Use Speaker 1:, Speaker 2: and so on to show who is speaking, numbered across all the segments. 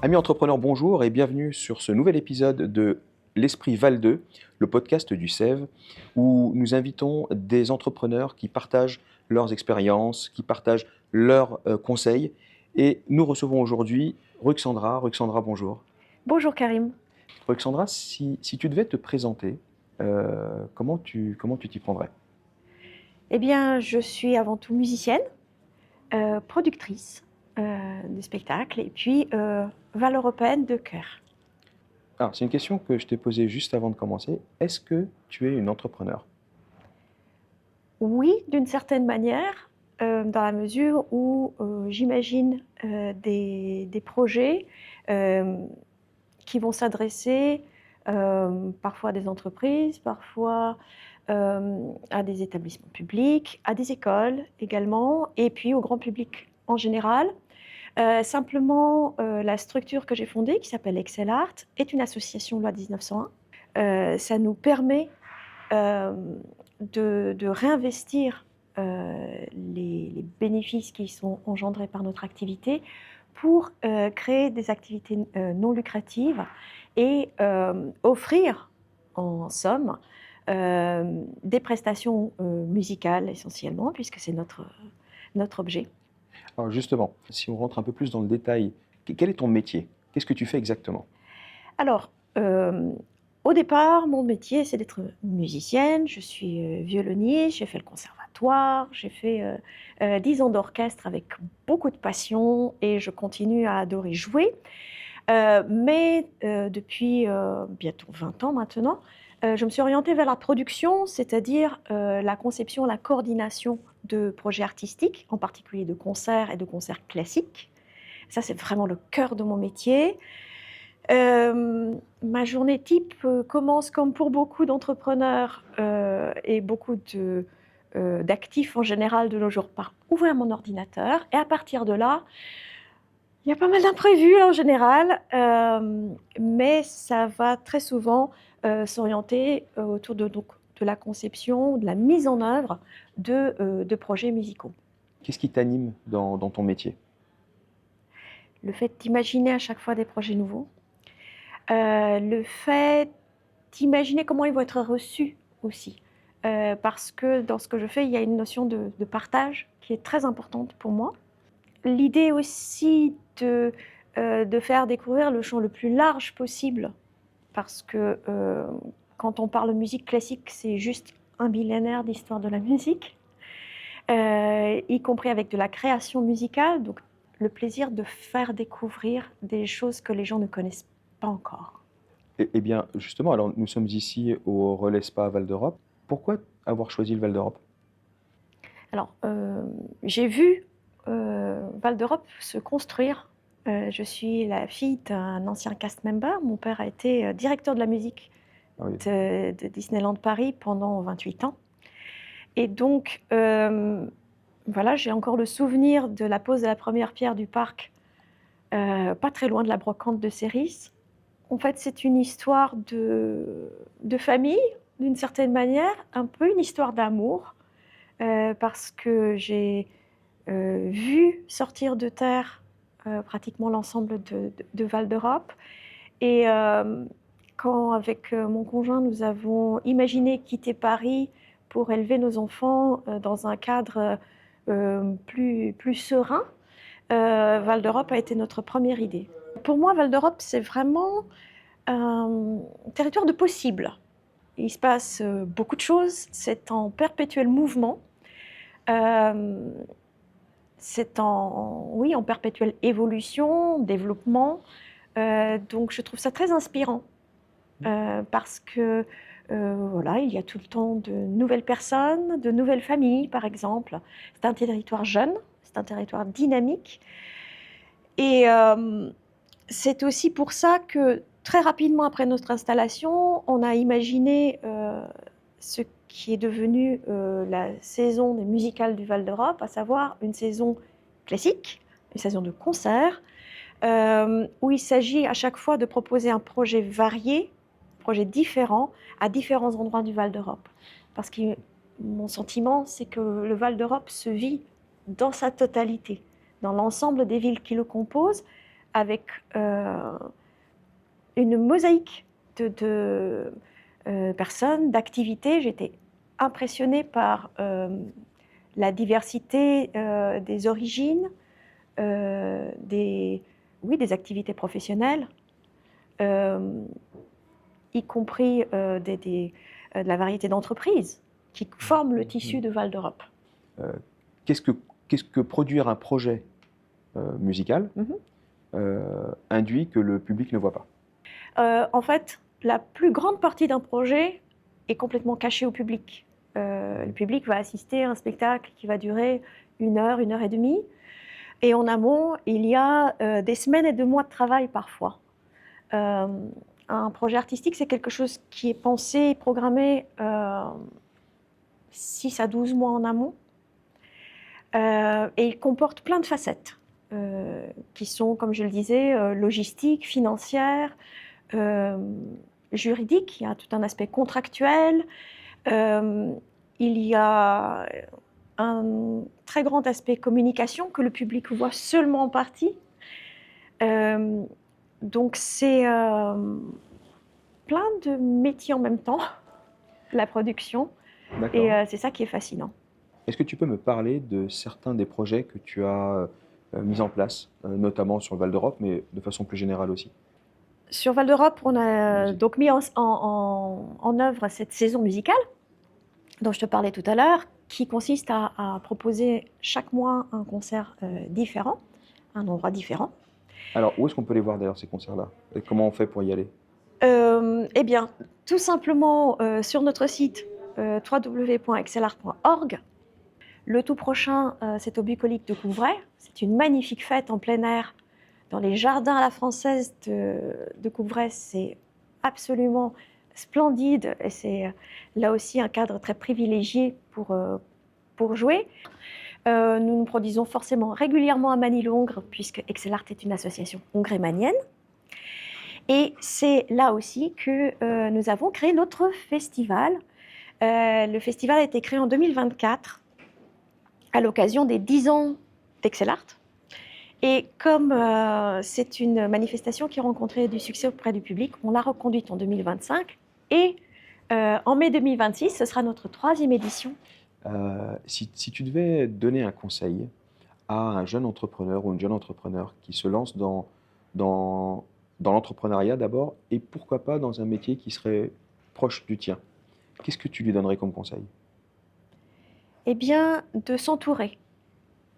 Speaker 1: Amis entrepreneurs, bonjour et bienvenue sur ce nouvel épisode de l'Esprit Val 2, le podcast du SEV, où nous invitons des entrepreneurs qui partagent leurs expériences, qui partagent leurs conseils. Et nous recevons aujourd'hui Ruxandra. Ruxandra, bonjour.
Speaker 2: Bonjour Karim.
Speaker 1: Ruxandra, si tu devais te présenter, comment tu t'y prendrais?
Speaker 2: Eh bien, je suis avant tout musicienne, productrice de spectacles et puis valeur européenne de chœur.
Speaker 1: Alors, c'est une question que je t'ai posée juste avant de commencer. Est-ce que tu es une entrepreneur?
Speaker 2: Oui, d'une certaine manière, dans la mesure où j'imagine des projets euh, qui vont s'adresser parfois à des entreprises, parfois à des établissements publics, à des écoles également, et puis au grand public en général. Simplement, la structure que j'ai fondée, qui s'appelle Excel Art, est une association loi 1901. Ça nous permet euh, de réinvestir les bénéfices qui sont engendrés par notre activité pour créer des activités non lucratives et offrir, en somme, des prestations musicales essentiellement, puisque c'est notre objet.
Speaker 1: Alors justement, si on rentre un peu plus dans le détail, quel est ton métier? Qu'est-ce que tu fais exactement?
Speaker 2: Alors, au départ, mon métier, c'est d'être musicienne. Je suis violoniste, j'ai fait le conservatoire, j'ai fait 10 ans d'orchestre avec beaucoup de passion et je continue à adorer jouer. Mais depuis bientôt 20 ans maintenant, je me suis orientée vers la production, c'est-à-dire la conception, la coordination de projets artistiques, en particulier de concerts et de concerts classiques. Ça, c'est vraiment le cœur de mon métier. Ma journée type commence, comme pour beaucoup d'entrepreneurs et beaucoup d'actifs en général de nos jours, par ouvrir mon ordinateur. Et à partir de là, il y a pas mal d'imprévus en général, mais ça va très souvent s'orienter autour de la conception, de la mise en œuvre de projets musicaux.
Speaker 1: Qu'est-ce qui t'anime dans ton métier?
Speaker 2: Le fait d'imaginer à chaque fois des projets nouveaux, le fait d'imaginer comment ils vont être reçus aussi. Parce que dans ce que je fais, il y a une notion de partage qui est très importante pour moi. L'idée aussi de faire découvrir le champ le plus large possible, parce que quand on parle musique classique, c'est juste un millénaire d'histoire de la musique, y compris avec de la création musicale, donc le plaisir de faire découvrir des choses que les gens ne connaissent pas encore.
Speaker 1: Eh bien, justement, alors nous sommes ici au Relais Spa Val d'Europe. Pourquoi avoir choisi le Val d'Europe?
Speaker 2: Alors, j'ai vu Val d'Europe se construire. Je suis la fille d'un ancien cast member. Mon père a été directeur de la musique
Speaker 1: Ah oui.
Speaker 2: de Disneyland Paris pendant 28 ans. Et donc, voilà, j'ai encore le souvenir de la pose de la première pierre du parc, pas très loin de la brocante de Céris. En fait, c'est une histoire de famille, d'une certaine manière, un peu une histoire d'amour, parce que j'ai vu sortir de terre pratiquement l'ensemble de Val d'Europe. Et quand, avec mon conjoint, nous avons imaginé quitter Paris pour élever nos enfants dans un cadre plus serein, Val d'Europe a été notre première idée. Pour moi, Val d'Europe, c'est vraiment un territoire de possible. Il se passe beaucoup de choses, c'est en perpétuel mouvement. Euh, c'est oui, en perpétuelle évolution, développement. Donc je trouve ça très inspirant parce que voilà, il y a tout le temps de nouvelles personnes, de nouvelles familles, par exemple. C'est un territoire jeune, c'est un territoire dynamique. Et c'est aussi pour ça que très rapidement après notre installation, on a imaginé ce qui est devenu la saison des musicales du Val d'Europe, à savoir une saison classique, une saison de concert, où il s'agit à chaque fois de proposer un projet varié, un projet différent, à différents endroits du Val d'Europe. Parce que mon sentiment, c'est que le Val d'Europe se vit dans sa totalité, dans l'ensemble des villes qui le composent, avec une mosaïque de personnes, d'activités. J'étais impressionnée par la diversité des origines, des activités professionnelles, y compris de la variété d'entreprises qui forment le tissu de Val d'Europe.
Speaker 1: Qu'est-ce que produire un projet musical induit que le public ne voit pas?
Speaker 2: En fait, la plus grande partie d'un projet est complètement cachée au public. Le public va assister à un spectacle qui va durer 1 heure et demie. Et en amont, il y a des semaines et des mois de travail parfois. Un projet artistique, c'est quelque chose qui est pensé et programmé 6 à 12 mois en amont. Et il comporte plein de facettes qui sont, comme je le disais, logistiques, financières, juridiques. Il y a tout un aspect contractuel. Il y a un très grand aspect communication que le public voit seulement en partie. Donc c'est plein de métiers en même temps, la production, et c'est ça qui est fascinant.
Speaker 1: Est-ce que tu peux me parler de certains des projets que tu as mis en place, notamment sur le Val d'Europe, mais de façon plus générale aussi?
Speaker 2: Sur Val d'Europe, on a donc mis en œuvre cette saison musicale dont je te parlais tout à l'heure, qui consiste à proposer chaque mois un concert différent, un endroit différent.
Speaker 1: Alors, où est-ce qu'on peut les voir d'ailleurs, ces concerts-là? Et comment on fait pour y aller?
Speaker 2: Eh bien, tout simplement sur notre site www.excelart.org. Le tout prochain, c'est au Bucolique de Couvray. C'est une magnifique fête en plein air dans les jardins à la française de Couvray. C'est absolument splendide et c'est là aussi un cadre très privilégié pour jouer. Nous nous produisons forcément régulièrement à Manille-Hongre, puisque Excelart est une association hongrémanienne. Et c'est là aussi que nous avons créé notre festival. Le festival a été créé en 2024 à l'occasion des 10 ans d'Excelart. Et comme c'est une manifestation qui a rencontré du succès auprès du public, on l'a reconduite en 2025. Et en mai 2026, ce sera notre 3e édition.
Speaker 1: Si tu devais donner un conseil à un jeune entrepreneur ou une jeune entrepreneur qui se lance dans l'entrepreneuriat d'abord, et pourquoi pas dans un métier qui serait proche du tien, qu'est-ce que tu lui donnerais comme conseil?
Speaker 2: Eh bien, de s'entourer.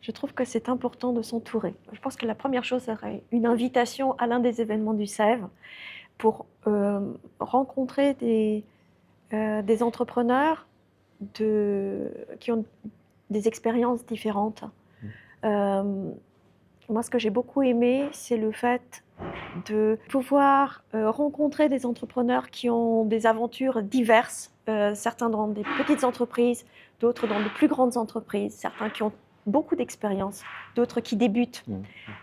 Speaker 2: Je trouve que c'est important de s'entourer. Je pense que la première chose serait une invitation à l'un des événements du SEV pour rencontrer des entrepreneurs qui ont des expériences différentes. Moi, ce que j'ai beaucoup aimé, c'est le fait de pouvoir rencontrer des entrepreneurs qui ont des aventures diverses, certains dans des petites entreprises, d'autres dans de plus grandes entreprises, certains qui ont beaucoup d'expérience, d'autres qui débutent.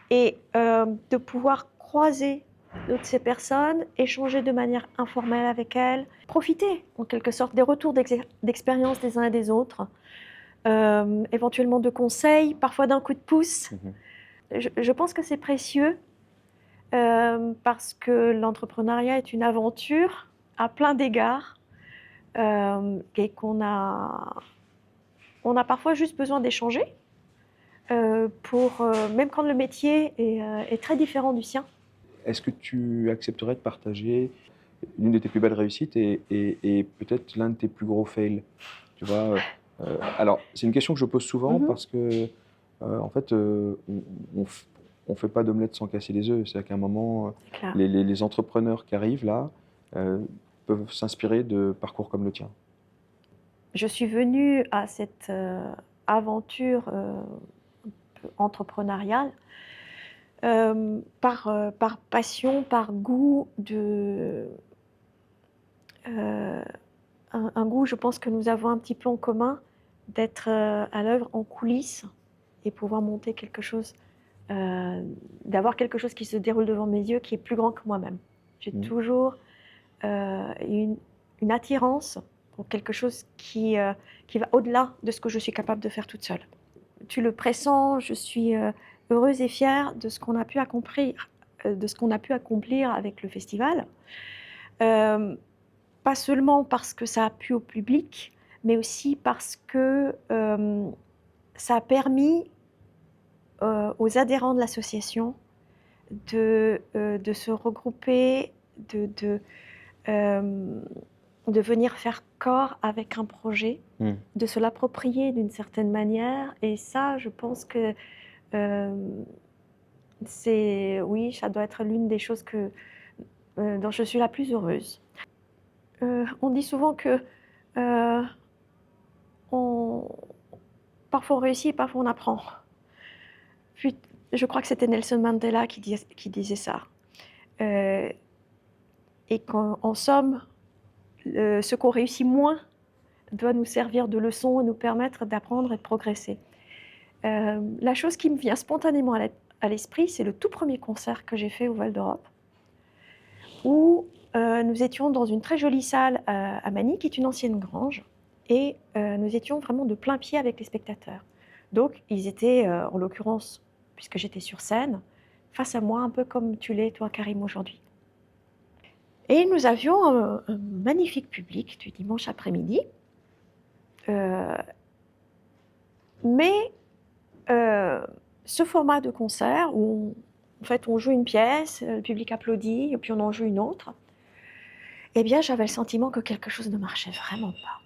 Speaker 2: Et de pouvoir croiser toutes ces personnes, échanger de manière informelle avec elles, profiter en quelque sorte des retours d'expérience des uns et des autres, éventuellement de conseils, parfois d'un coup de pouce. Je pense que c'est précieux parce que l'entrepreneuriat est une aventure à plein d'égards et qu'on a parfois juste besoin d'échanger même quand le métier est très différent du sien.
Speaker 1: Est-ce que tu accepterais de partager l'une de tes plus belles réussites et peut-être l'un de tes plus gros fails? Tu vois, alors, c'est une question que je pose souvent parce que, en fait, on fait pas d'omelette sans casser les œufs. C'est-à-dire qu'à un moment, les entrepreneurs qui arrivent là peuvent s'inspirer de parcours comme le tien.
Speaker 2: Je suis venue à cette aventure entrepreneuriale par passion, par goût un goût, je pense que nous avons un petit peu en commun, d'être à l'œuvre en coulisses et pouvoir monter quelque chose, d'avoir quelque chose qui se déroule devant mes yeux qui est plus grand que moi-même. J'ai toujours une attirance pour quelque chose qui va au-delà de ce que je suis capable de faire toute seule. Tu le pressens, je suis heureuse et fière de ce qu'on a pu accomplir de ce qu'on a pu accomplir avec le festival. Pas seulement parce que ça a plu au public, mais aussi parce que ça a permis aux adhérents de l'association de se regrouper, de venir faire corps avec un projet, de se l'approprier d'une certaine manière. Et ça, je pense que oui, ça doit être l'une des choses dont je suis la plus heureuse. On dit souvent que parfois on réussit, parfois on apprend. Puis, je crois que c'était Nelson Mandela qui disait ça. Et qu'en somme, ce qu'on réussit moins doit nous servir de leçon et nous permettre d'apprendre et de progresser. La chose qui me vient spontanément à l'esprit, c'est le tout premier concert que j'ai fait au Val d'Europe, où nous étions dans une très jolie salle à Manille, qui est une ancienne grange, et nous étions vraiment de plein pied avec les spectateurs. Donc, ils étaient, en l'occurrence, puisque j'étais sur scène, face à moi, un peu comme tu l'es, toi, Karim, aujourd'hui. Et nous avions un magnifique public du dimanche après-midi. Mais ce format de concert où en fait on joue une pièce, le public applaudit et puis on en joue une autre, eh bien j'avais le sentiment que quelque chose ne marchait vraiment pas.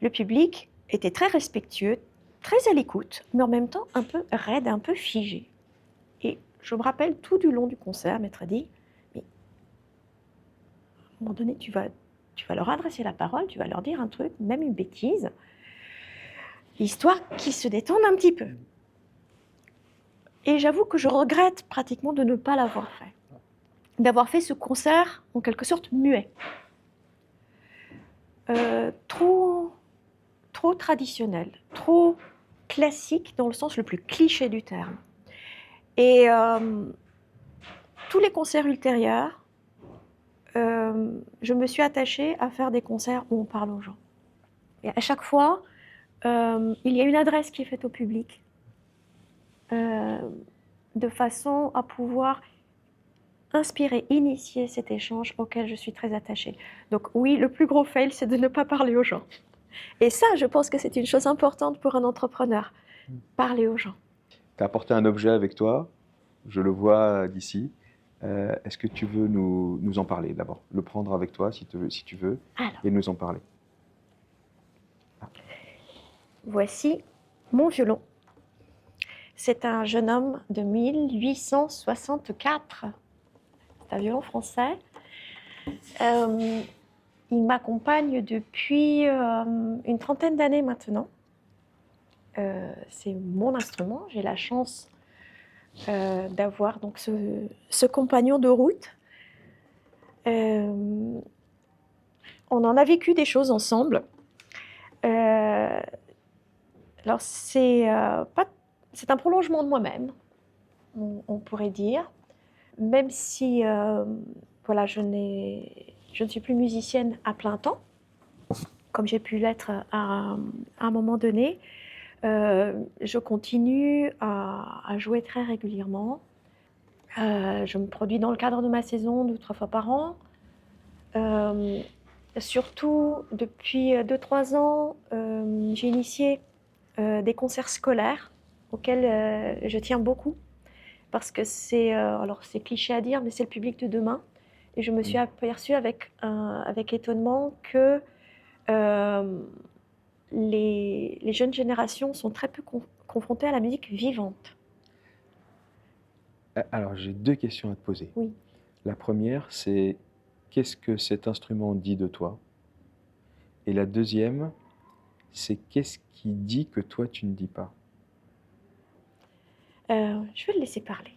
Speaker 2: Le public était très respectueux, très à l'écoute, mais en même temps un peu raide, un peu figé. Et je me rappelle tout du long du concert m'être dit, mais à un moment donné tu vas leur adresser la parole, tu vas leur dire un truc, même une bêtise, histoire qu'ils se détendent un petit peu. Et j'avoue que je regrette pratiquement de ne pas l'avoir fait, d'avoir fait ce concert en quelque sorte muet, trop traditionnel, trop classique dans le sens le plus cliché du terme. Et tous les concerts ultérieurs, je me suis attachée à faire des concerts où on parle aux gens. Et à chaque fois, il y a une adresse qui est faite au public, de façon à pouvoir inspirer, initier cet échange auquel je suis très attachée. Donc oui, le plus gros fail, c'est de ne pas parler aux gens. Et ça, je pense que c'est une chose importante pour un entrepreneur, parler aux gens.
Speaker 1: Tu as apporté un objet avec toi, je le vois d'ici. Est-ce que tu veux nous en parler d'abord? Le prendre avec toi si tu veux,
Speaker 2: Alors,
Speaker 1: et nous en parler.
Speaker 2: voici mon violon. C'est un jeune homme de 1864. C'est un violon français. Il m'accompagne depuis une trentaine d'années maintenant. C'est mon instrument. J'ai la chance d'avoir donc ce compagnon de route. On en a vécu des choses ensemble. Alors c'est un prolongement de moi-même, on pourrait dire, même si voilà, je ne suis plus musicienne à plein temps, comme j'ai pu l'être à un moment donné. Je continue à jouer très régulièrement. Je me produis dans le cadre de ma saison 2-3 fois par an. Surtout depuis 2-3 ans, j'ai initié des concerts scolaires auxquels je tiens beaucoup parce que alors c'est cliché à dire, mais c'est le public de demain. Et je me suis aperçue avec étonnement que les jeunes générations sont très peu confrontées à la musique vivante.
Speaker 1: Alors, j'ai 2 questions à te poser.
Speaker 2: Oui.
Speaker 1: La première, c'est qu'est-ce que cet instrument dit de toi? Et la deuxième, c'est qu'est-ce qui dit que toi, tu ne dis pas?
Speaker 2: Je vais le laisser parler.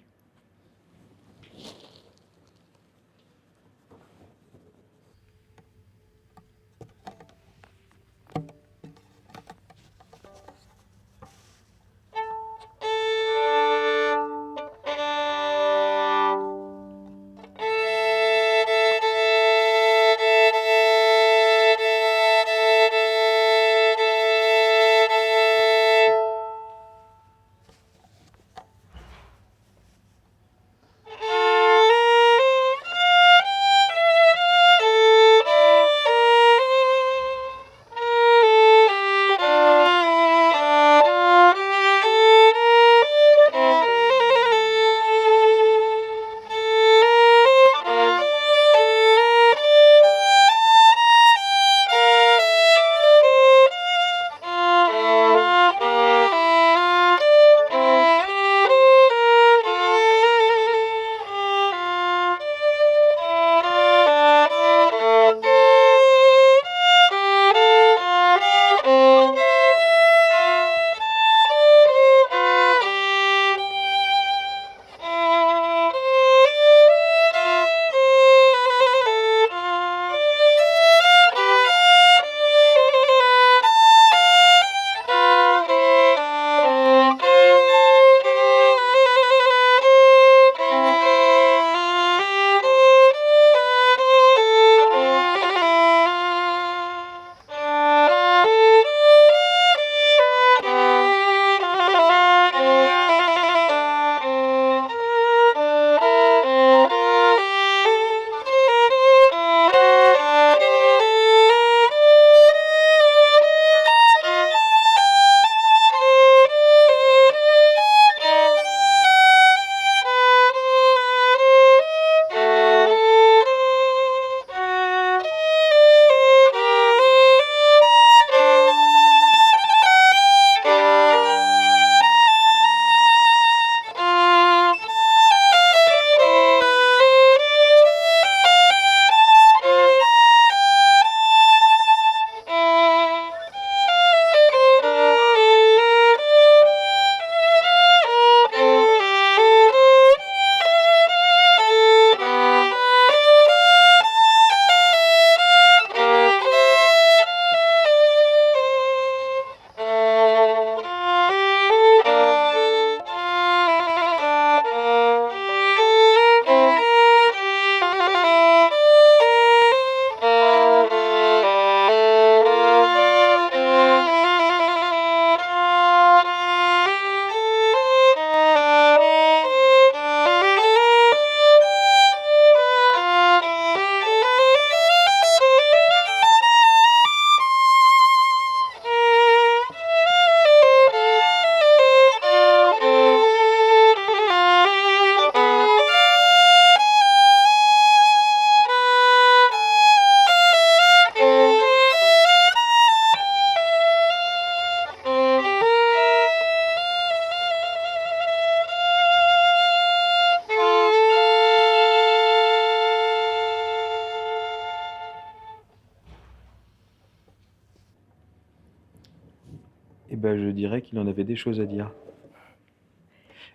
Speaker 1: Eh ben, je dirais qu'il en avait des choses à dire.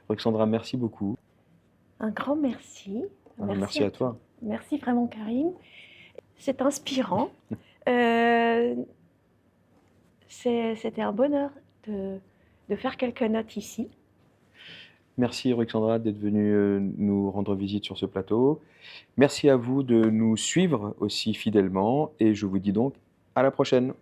Speaker 1: Ruxandra, merci beaucoup.
Speaker 2: Un grand merci.
Speaker 1: Merci à toi.
Speaker 2: Merci vraiment, Karim. C'est inspirant. Euh, C'était un bonheur de faire quelques notes ici.
Speaker 1: Merci Ruxandra d'être venue nous rendre visite sur ce plateau. Merci à vous de nous suivre aussi fidèlement et je vous dis donc à la prochaine.